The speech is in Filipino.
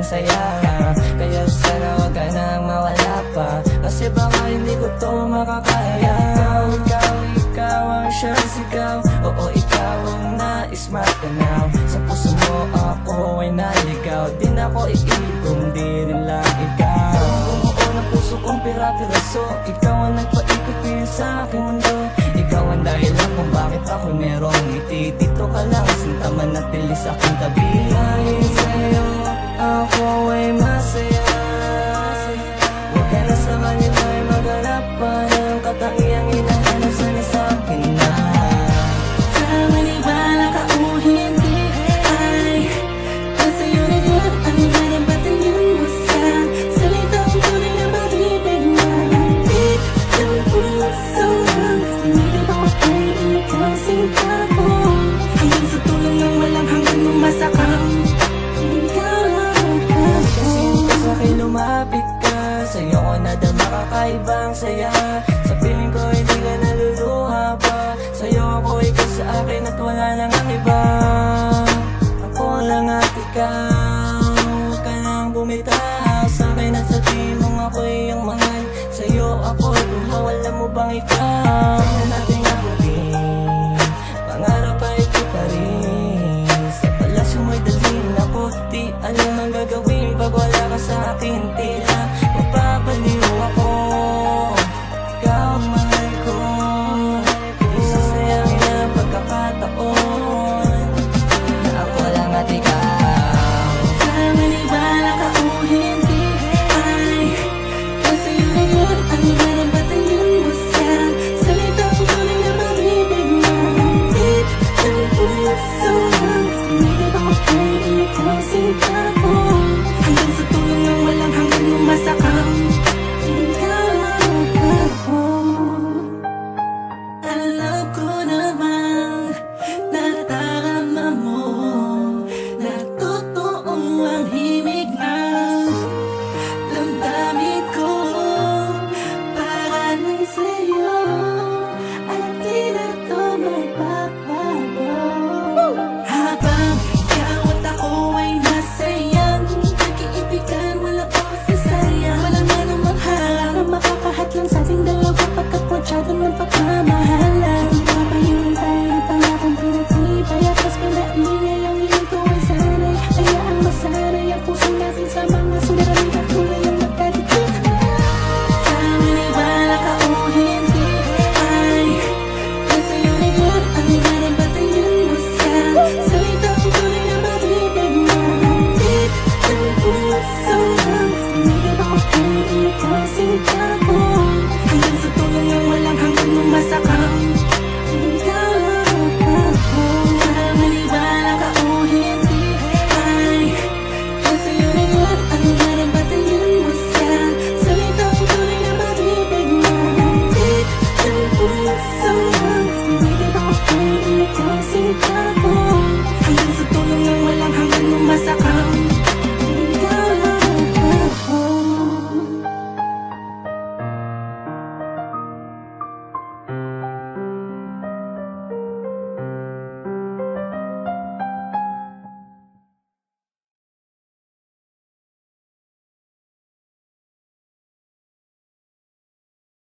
ang saya. Kaya sana wag ka nang mawala pa, kasi baka hindi ko to makakaya. Ikaw ang siyang sigaw, oo ikaw ang nais matanaw. Sa puso mo ako ay naligaw, di na ako iigom, di rin lang ikaw. Bumuo ng puso kong pira-piraso, ikaw ang nagpaikot sa aking mundo. Ikaw ang dahilan kung bakit ako merong ngiti. Dito ka lang, sinta manatili sa aking tabi. Dahil sa'yo ako ay masaya, huwag ka na sa kanila ay maghanap pa ng katangiang hinahanap sana sa akin na. Sa maniwala ka o hindi ay nasa iyo na yan ang nanabatalyan mo sa salitang tunay na pag-ibig na higit ng puso. Hindi ba ay ikaw sinta ko, hanggang sa tulong ng walang hanggang lumasakang ikaw lang ako. Kasi sa'kin lumapit ka, sa'yo ko nadama kakaibang saya. Sa piling ko hindi ka naluluha pa, sa'yo ako ikaw sa akin at wala nang ang iba. Ako lang at ikaw, huwag ka nang bumitaw sa'kin at sabihin mong ako'y iyong mahal. Sa'yo ako luha, wala mo bang ikaw na nating abutin? Pangarap ay ito pa rin, sa palasyo mo'y dalhin ako. Di alam ang gagawin pag wala ka sa akin, tila mapapaliw ako. Ikaw ang mahal ko, isasayangin na pagkakataon na ako lang at ikaw. Sa maniwala ka o hindi ay nasa iyo na yan ang nanabatalyan mo sa salitang tunay na pag-ibig na higit ng puso. Hindi ba ay ikaw sinta ko, hanggang sa tulong ng walang hanggang lumasakang ikaw lang ako. Alam ko namang natarama mo na totoong ang himig ng damdamin ko para lang sa'yo, at di na to magbabago. Habang ikaw at ako ay masayang nag-iibigan, walang oras na sayang, walang anumang harang na makakahadlang sa ating dalawa pagkakwadrado ng pagmamahalan. Papayunin tayo ng pangakong pinatibay, at mas pinaingay ang iyong tuwang sanay. Hayaang masanay ang puso natin sa mga suliranin at tulay ang magkadikit. Sa maniwala ka o hindi ay nasa iyo na yan ang nanabatalyan mo sa salitang tunay na pag-ibig na higit ng puso. Hindi ba ay ikaw sinta